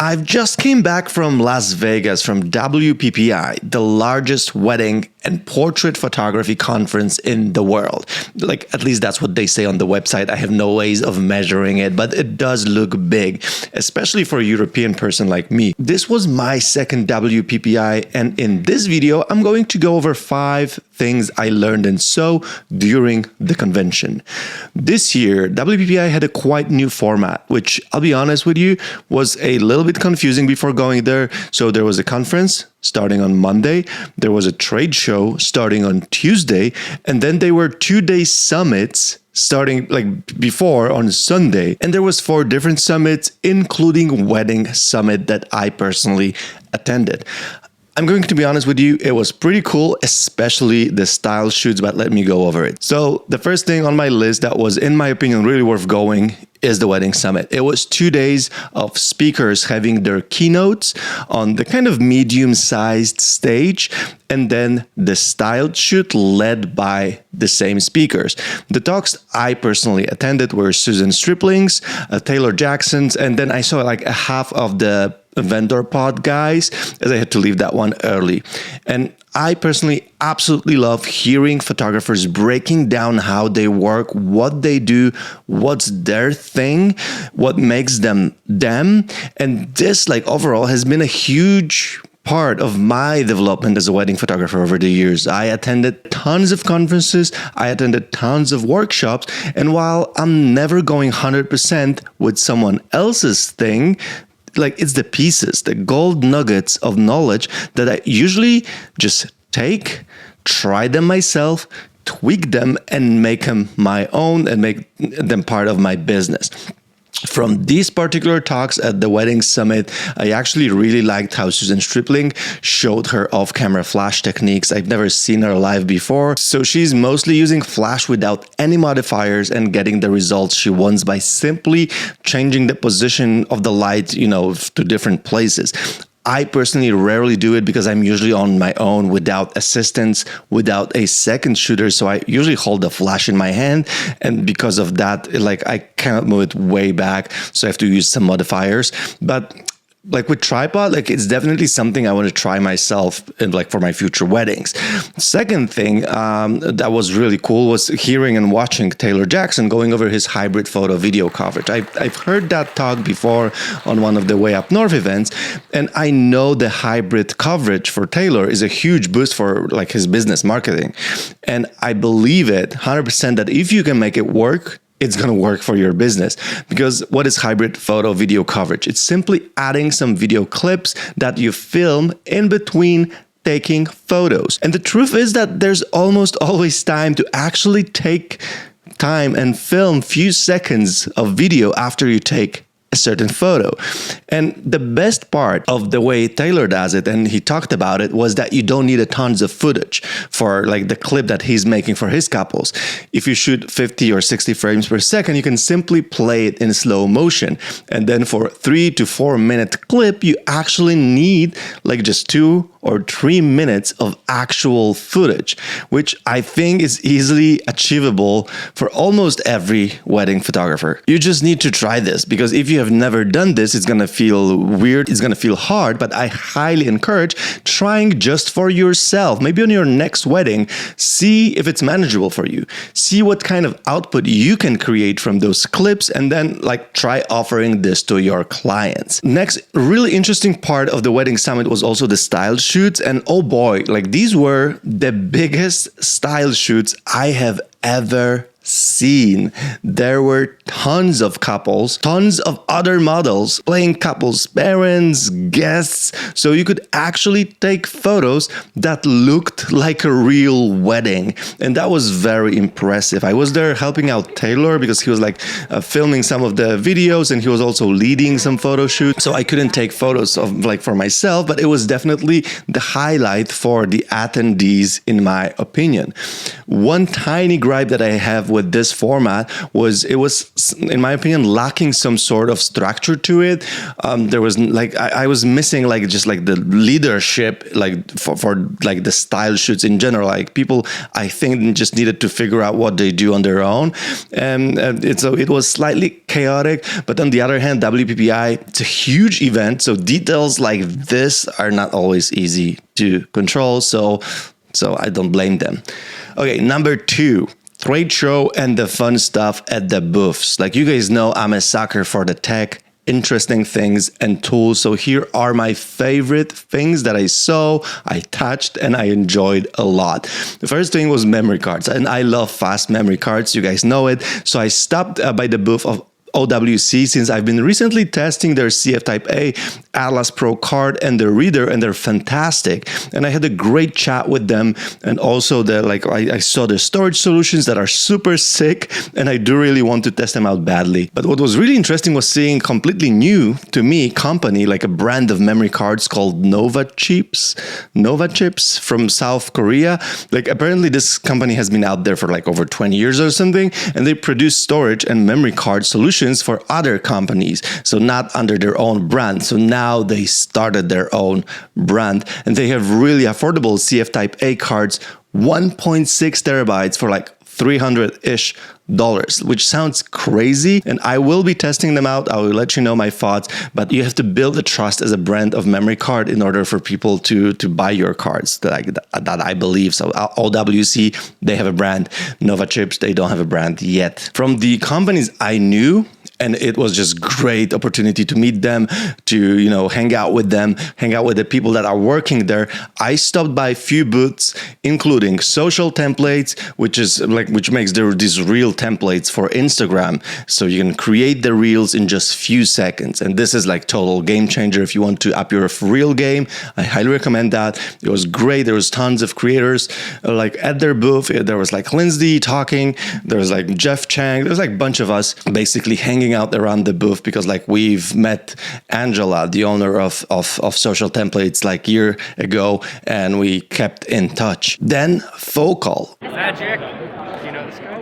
I've just came back from Las Vegas from WPPI, the largest wedding and portrait photography conference in the world. Like, at least that's what they say on the website. I have no ways of measuring it, but it does look big, especially for a European person like me. This was my second WPPI, and in this video, I'm going to go over 5 things I learned and saw during the convention. This year, WPPI had a quite new format, which I'll be honest with you, was a little bit confusing before going there. So there was a conference starting on Monday, there was a trade show starting on Tuesday, and then there were 2-day summits starting like before on Sunday. And there was 4 different summits, including wedding summit that I personally attended. I'm going to be honest with you, it was pretty cool, especially the style shoots, but let me go over it. So the first thing on my list that was, in my opinion, really worth going is the wedding summit. It was 2 days of speakers having their keynotes on the kind of medium-sized stage, and then the styled shoot led by the same speakers. The talks I personally attended were Susan Stripling's, Taylor Jackson's, and then I saw like a half of the vendor pod guys, as I had to leave that one early. And I personally absolutely love hearing photographers breaking down how they work, what they do, what's their thing, what makes them them. And this, like, overall has been a huge part of my development as a wedding photographer over the years. I attended tons of conferences, I attended tons of workshops, and while I'm never going 100% with someone else's thing, like, it's the pieces, the gold nuggets of knowledge that I usually just take, try them myself, tweak them, and make them my own and make them part of my business. From these particular talks at the Wedding Summit, I actually really liked how Susan Stripling showed her off-camera flash techniques. I've never seen her live before. So she's mostly using flash without any modifiers and getting the results she wants by simply changing the position of the light, to different places. I personally rarely do it because I'm usually on my own without assistance, without a second shooter. So I usually hold the flash in my hand. And because of that, I cannot move it way back. So I have to use some modifiers. But like with tripod, it's definitely something I want to try myself for my future weddings. Second thing that was really cool was hearing and watching Taylor Jackson going over his hybrid photo video coverage. I've heard that talk before on one of the Way Up North events, and I know the hybrid coverage for Taylor is a huge boost for his business marketing. And I believe it 100% that if you can make it work, it's going to work for your business. Because what is hybrid photo video coverage? It's simply adding some video clips that you film in between taking photos. And the truth is that there's almost always time to actually take time and film few seconds of video after you take a certain photo. And the best part of the way Taylor does it, and he talked about it, was that you don't need a tons of footage for the clip that he's making for his couples. If you shoot 50 or 60 frames per second, you can simply play it in slow motion. And then for a 3 to 4 minute clip, you actually need just 2 or 3 minutes of actual footage, which I think is easily achievable for almost every wedding photographer. You just need to try this, because if you have never done this, it's gonna feel weird, it's gonna feel hard, but I highly encourage trying just for yourself. Maybe on your next wedding, see if it's manageable for you. See what kind of output you can create from those clips, and then try offering this to your clients. Next, really interesting part of the Wedding Summit was also the style shoots, and oh boy, these were the biggest style shoots I have ever seen. There were tons of couples, tons of other models playing couples, parents, guests, so you could actually take photos that looked like a real wedding, and that was very impressive. I was there helping out Taylor because he was filming some of the videos, and he was also leading some photo shoots, so I couldn't take photos of for myself, but it was definitely the highlight for the attendees in my opinion. One tiny gripe that I have with this format was it was, in my opinion, lacking some sort of structure to it. There was like I was missing like just like the leadership like for like the style shoots in general. Like people, I think, just needed to figure out what they do on their own, and it was slightly chaotic. But on the other hand, WPPI, it's a huge event, so details like this are not always easy to control. So I don't blame them. Okay, number 2. Trade show and the fun stuff at the booths. Like you guys know, I'm a sucker for the tech, interesting things and tools. So here are my favorite things that I saw, I touched, and I enjoyed a lot. The first thing was memory cards, and I love fast memory cards. You guys know it. So I stopped by the booth of OWC since I've been recently testing their CF Type A Atlas Pro card and the reader, and they're fantastic. And I had a great chat with them, and also I saw the storage solutions that are super sick, and I do really want to test them out badly. But what was really interesting was seeing completely new to me company, like a brand of memory cards called Nova Chips from South Korea. Like apparently this company has been out there for like over 20 years or something, and they produce storage and memory card solutions for other companies, so not under their own brand. So now they started their own brand, and they have really affordable CF Type A cards, 1.6 terabytes for like $300-ish, which sounds crazy, and I will be testing them out. I will let you know my thoughts, but you have to build a trust as a brand of memory card in order for people to buy your cards that I believe. So OWC, they have a brand. Nova Chips, they don't have a brand yet. From the companies I knew, and it was just great opportunity to meet them, to hang out with them, hang out with the people that are working there. I stopped by a few booths, including Social Templates, which makes these reel templates for Instagram, so you can create the reels in just few seconds. And this is like total game changer if you want to up your reel game. I highly recommend that. It was great. There was tons of creators like at their booth. There was like Lindsay talking. There was like Jeff Chang. There was like a bunch of us basically hanging out around the booth, because like we've met Angela, the owner of Social Templates, like a year ago, and we kept in touch. Then Focal, Magic, you know this guy?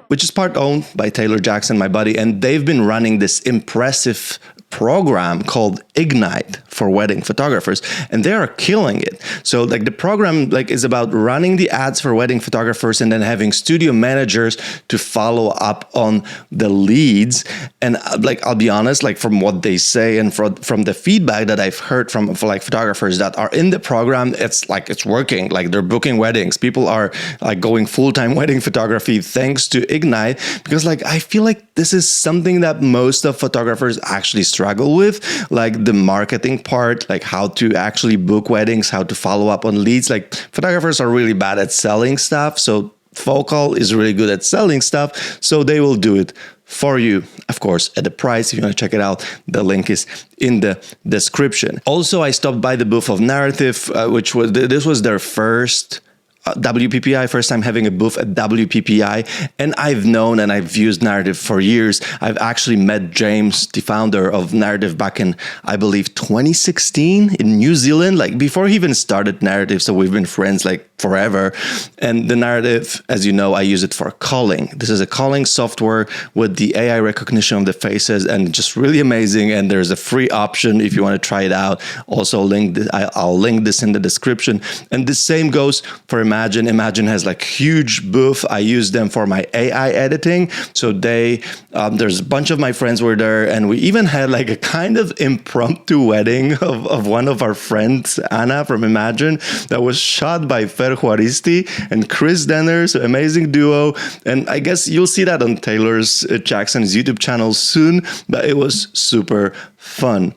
which is part owned by Taylor Jackson, my buddy, and they've been running this impressive program called Ignite for wedding photographers, and they are killing it. So like the program is about running the ads for wedding photographers and then having studio managers to follow up on the leads. And I'll be honest, like from what they say and from the feedback that I've heard from photographers that are in the program, it's working. Like they're booking weddings. People are like going full-time wedding photography thanks to Ignite, because I feel like this is something that most of photographers actually struggle with, like the marketing part, like how to actually book weddings, how to follow up on leads. Like photographers are really bad at selling stuff, so Focal is really good at selling stuff, so they will do it for you, of course, at a price. If you want to check it out, the link is in the description. Also, I stopped by the booth of Narrative, this was their first WPPI, first time having a booth at WPPI, and I've known and I've used Narrative for years. I've actually met James, the founder of Narrative, back in, I believe, 2016 in New Zealand, like before he even started Narrative, so we've been friends like forever. And the Narrative, as you know, I use it for calling. This is a calling software with the AI recognition of the faces, and just really amazing, and there's a free option if you want to try it out. Also, I'll link this in the description. And the same goes for Imagine. Imagine has like huge booth. I use them for my AI editing. So there's a bunch of my friends were there, and we even had like a kind of impromptu wedding of one of our friends, Anna from Imagine, that was shot by Fer Juaristi and Chris Denner, so amazing duo. And I guess you'll see that on Taylor's Jackson's YouTube channel soon, but it was super fun.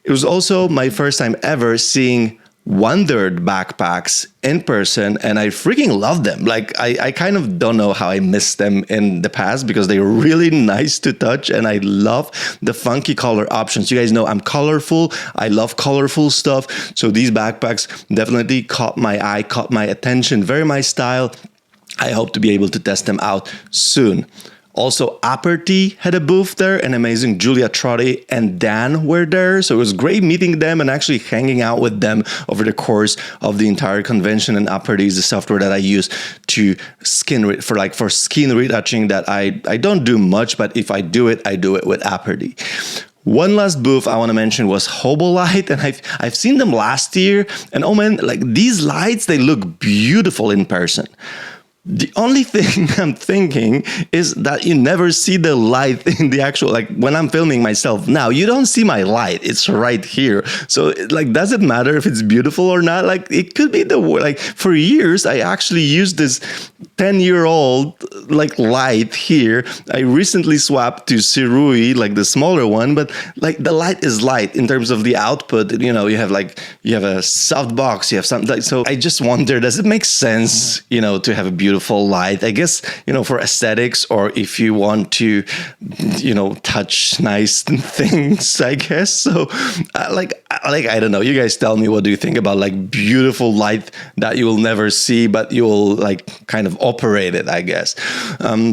It was also my first time ever seeing Wondered backpacks in person, and I freaking love them. Like I kind of don't know how I missed them in the past, because they're really nice to touch, and I love the funky color options. You guys know I'm colorful. I love colorful stuff. So these backpacks definitely caught my eye, caught my attention. Very my style. I hope to be able to test them out soon. Also, Aperty had a booth there, and amazing Julia Trotti and Dan were there. So it was great meeting them and actually hanging out with them over the course of the entire convention. And Aperty is the software that I use to for skin retouching that I don't do much, but if I do it with Aperty. One last booth I want to mention was Hobolight, and I've seen them last year, and oh man, like these lights, they look beautiful in person. The only thing I'm thinking is that you never see the light in the actual, like when I'm filming myself now, you don't see my light. It's right here. So like, does it matter if it's beautiful or not? Like it could be like for years, I actually used this 10-year-old like light here. I recently swapped to Sirui, like the smaller one, but like the light is light in terms of the output. You know, you have a soft box, you have something like, so I just wonder, does it make sense, you know, to have a beautiful light? I guess, you know, for aesthetics, or if you want to, you know, touch nice things, I guess. So I don't know, you guys tell me, what do you think about like beautiful light that you will never see, but you will like kind of operate it, I guess.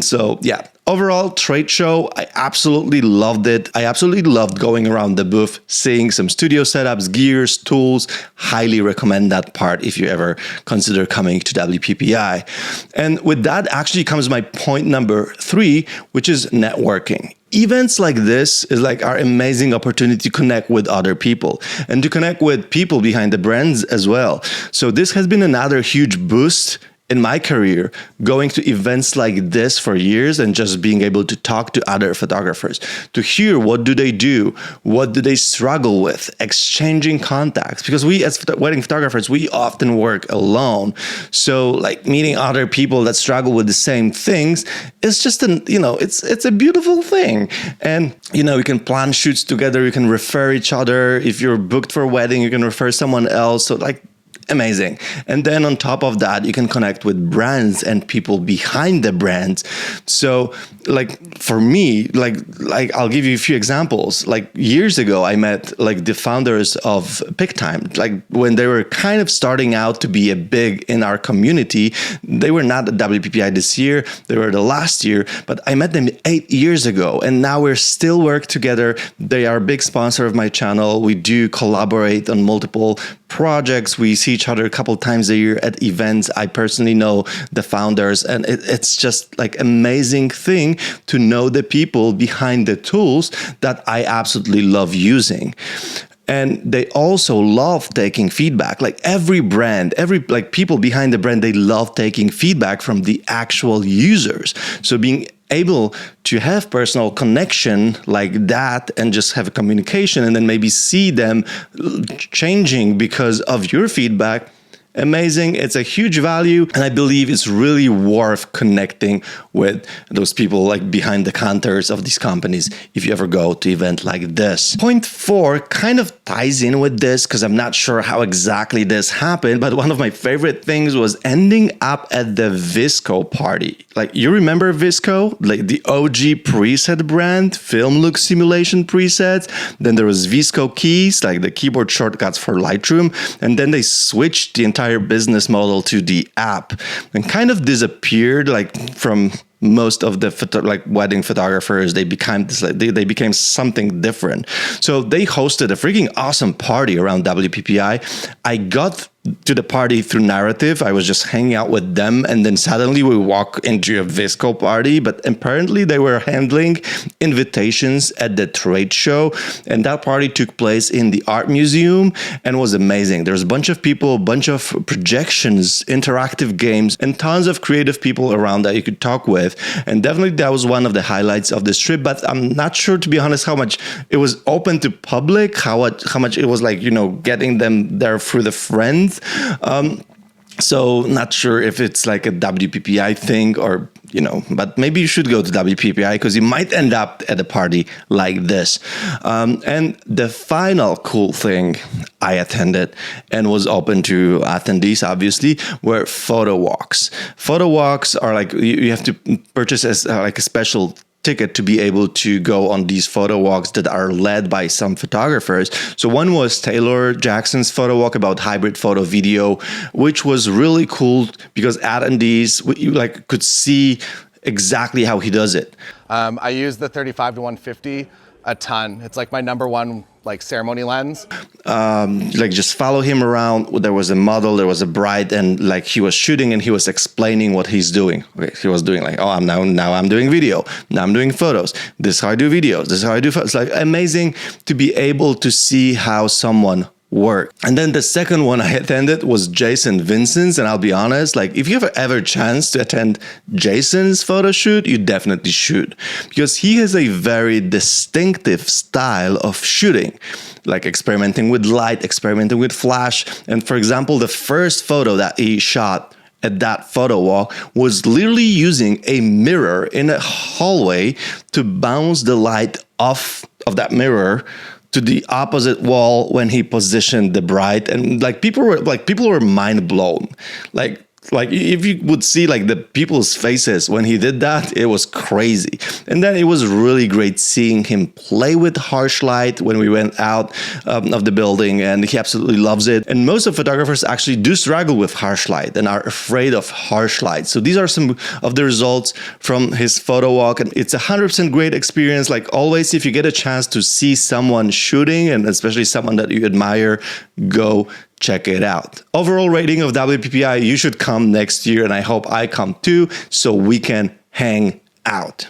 So yeah, overall trade show, I absolutely loved it. I absolutely loved going around the booth, seeing some studio setups, gears, tools. Highly recommend that part if you ever consider coming to WPPI. And with that actually comes my point number 3, which is networking. Events like this is like our amazing opportunity to connect with other people and to connect with people behind the brands as well. So this has been another huge boost in my career, going to events like this for years and just being able to talk to other photographers, to hear what do they do, what do they struggle with, exchanging contacts. Because we as wedding photographers, we often work alone. So like meeting other people that struggle with the same things is just it's a beautiful thing. And you know, you can plan shoots together, you can refer each other. If you're booked for a wedding, you can refer someone else. So like, amazing. And then on top of that, you can connect with brands and people behind the brands. So like for me, like I'll give you a few examples. Like years ago, I met like the founders of PicTime, like when they were kind of starting out to be a big in our community. They were not at WPPI this year, they were the last year, but I met them 8 years ago, and now we're still work together. They are a big sponsor of my channel. We do collaborate on multiple projects. We see each other a couple times a year at events. I personally know the founders, and it's just like amazing thing to know the people behind the tools that I absolutely love using. And they also love taking feedback. Like every brand, like people behind the brand, they love taking feedback from the actual users. So being able to have personal connection like that and just have a communication and then maybe see them changing because of your feedback, amazing. It's a huge value, and I believe it's really worth connecting with those people like behind the counters of these companies if you ever go to an event like this. Point 4 kind of ties in with this because I'm not sure how exactly this happened, but one of my favorite things was ending up at the Visco party. Like, you remember Visco? Like the OG preset brand, film look simulation presets. Then there was Visco keys, like the keyboard shortcuts for Lightroom. And then they switched the entire business model to the app and kind of disappeared like from most of the wedding photographers. They became they became something different. So they hosted a freaking awesome party around WPPI. I got to the party through Narrative. I was just hanging out with them, and then suddenly we walk into a Visco party, but apparently they were handling invitations at the trade show, and that party took place in the art museum and was amazing. There's a bunch of people, a bunch of projections, interactive games, and tons of creative people around that you could talk with. And definitely that was one of the highlights of this trip, but I'm not sure, to be honest, how much it was open to public, how much it was like, you know, getting them there through the friends. So not sure if it's like a WPPI thing or, you know, but maybe you should go to WPPI because you might end up at a party like this. And the final cool thing I attended and was open to attendees, obviously, were photo walks. Photo walks are like, you have to purchase as like a special ticket to be able to go on these photo walks that are led by some photographers. So one was Taylor Jackson's photo walk about hybrid photo video, which was really cool because attendees you like could see exactly how he does it. I use the 35 to 150 a ton. It's like my number one like ceremony lens. Like just follow him around. There was a model, there was a bride, and like he was shooting and he was explaining what he's doing. Okay, he was doing like, oh, I'm now doing video. Now I'm doing photos. This is how I do videos. This is how I do photos. It's like amazing to be able to see how someone work. And then the second one I attended was Jason Vincent's, and I'll be honest, like if you have ever chance to attend Jason's photo shoot, you definitely should, because he has a very distinctive style of shooting, like experimenting with light, experimenting with flash. And for example, the first photo that he shot at that photo walk was literally using a mirror in a hallway to bounce the light off of that mirror to the opposite wall when he positioned the bride. And like people were mind blown. Like if you would see like the people's faces when he did that, it was crazy. And then it was really great seeing him play with harsh light when we went out of the building, and he absolutely loves it. And most of photographers actually do struggle with harsh light and are afraid of harsh light. So these are some of the results from his photo walk, and it's 100% great experience. Like always, if you get a chance to see someone shooting, and especially someone that you admire, go check it out. Overall rating of WPPI, you should come next year, and I hope I come too, so we can hang out.